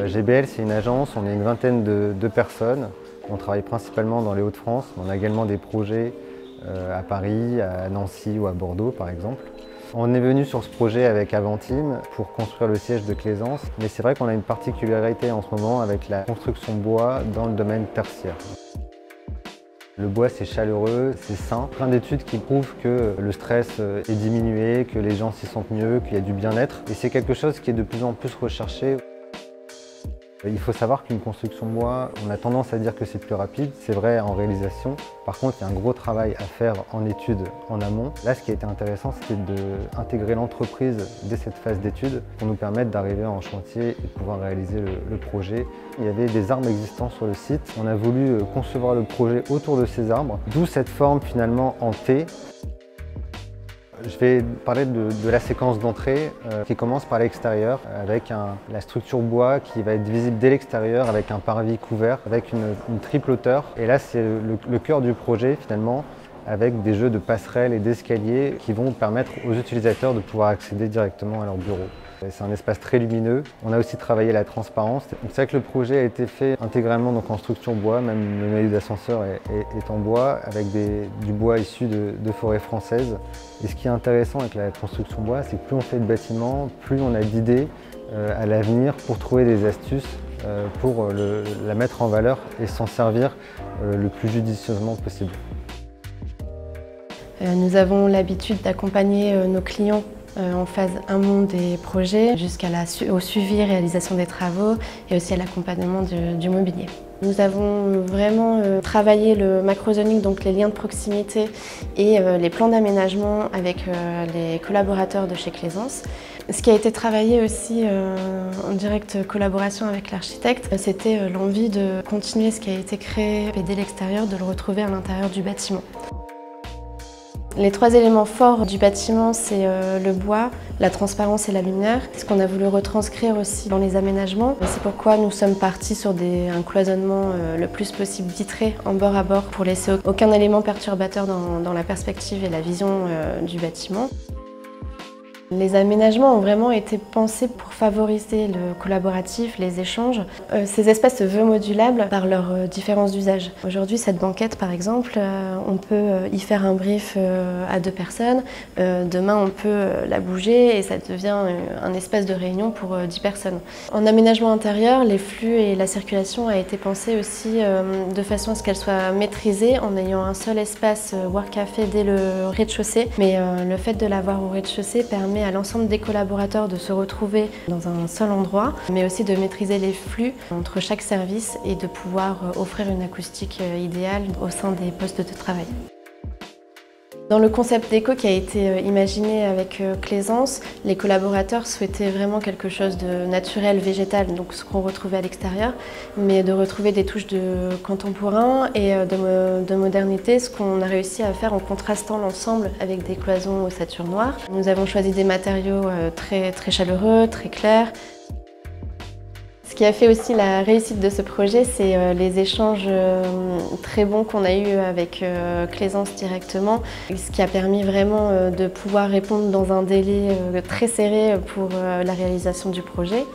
GBL, c'est une agence, on est une vingtaine de personnes. On travaille principalement dans les Hauts-de-France, on a également des projets à Paris, à Nancy ou à Bordeaux par exemple. On est venu sur ce projet avec Aventim pour construire le siège de Claisance, mais c'est vrai qu'on a une particularité en ce moment avec la construction bois dans le domaine tertiaire. Le bois, c'est chaleureux, c'est sain. Plein d'études qui prouvent que le stress est diminué, que les gens s'y sentent mieux, qu'il y a du bien-être. Et c'est quelque chose qui est de plus en plus recherché. Il faut savoir qu'une construction bois, on a tendance à dire que c'est plus rapide, c'est vrai en réalisation. Par contre, il y a un gros travail à faire en études en amont. Là, ce qui a été intéressant, c'était d'intégrer l'entreprise dès cette phase d'études pour nous permettre d'arriver en chantier et de pouvoir réaliser le projet. Il y avait des arbres existants sur le site. On a voulu concevoir le projet autour de ces arbres, d'où cette forme finalement en T. Je vais parler de la séquence d'entrée qui commence par l'extérieur avec la structure bois qui va être visible dès l'extérieur avec un parvis couvert avec une triple hauteur. Et là, c'est le cœur du projet finalement avec des jeux de passerelles et d'escaliers qui vont permettre aux utilisateurs de pouvoir accéder directement à leur bureau. C'est un espace très lumineux. On a aussi travaillé la transparence. C'est vrai que le projet a été fait intégralement donc en structure bois, même le noyau d'ascenseur est en bois, avec du bois issu de forêts françaises. Et ce qui est intéressant avec la construction bois, c'est que plus on fait de bâtiments, plus on a d'idées à l'avenir pour trouver des astuces pour la mettre en valeur et s'en servir le plus judicieusement possible. Nous avons l'habitude d'accompagner nos clients en phase amont des projets jusqu'au suivi et réalisation des travaux et aussi à l'accompagnement du mobilier. Nous avons vraiment travaillé le macro-zoning, donc les liens de proximité et les plans d'aménagement avec les collaborateurs de chez Claisance. Ce qui a été travaillé aussi en directe collaboration avec l'architecte, c'était l'envie de continuer ce qui a été créé dès l'extérieur, de le retrouver à l'intérieur du bâtiment. Les trois éléments forts du bâtiment, c'est le bois, la transparence et la lumière. Ce qu'on a voulu retranscrire aussi dans les aménagements. C'est pourquoi nous sommes partis sur un cloisonnement le plus possible vitré en bord à bord pour laisser aucun élément perturbateur dans la perspective et la vision du bâtiment. Les aménagements ont vraiment été pensés pour favoriser le collaboratif, les échanges. Ces espaces se veulent modulables par leurs différents usages. Aujourd'hui, cette banquette, par exemple, on peut y faire un brief à 2 personnes. Demain, on peut la bouger et ça devient un espace de réunion pour 10 personnes. En aménagement intérieur, les flux et la circulation a été pensé aussi de façon à ce qu'elle soit maîtrisée en ayant un seul espace Work Café dès le rez-de-chaussée. Mais le fait de l'avoir au rez-de-chaussée permet à l'ensemble des collaborateurs de se retrouver dans un seul endroit, mais aussi de maîtriser les flux entre chaque service et de pouvoir offrir une acoustique idéale au sein des postes de travail. Dans le concept déco qui a été imaginé avec Claisance, les collaborateurs souhaitaient vraiment quelque chose de naturel, végétal, donc ce qu'on retrouvait à l'extérieur, mais de retrouver des touches de contemporain et de modernité, ce qu'on a réussi à faire en contrastant l'ensemble avec des cloisons ossature noire. Nous avons choisi des matériaux très chaleureux, très clairs. Ce qui a fait aussi la réussite de ce projet, c'est les échanges très bons qu'on a eus avec Claisance directement, ce qui a permis vraiment de pouvoir répondre dans un délai très serré pour la réalisation du projet.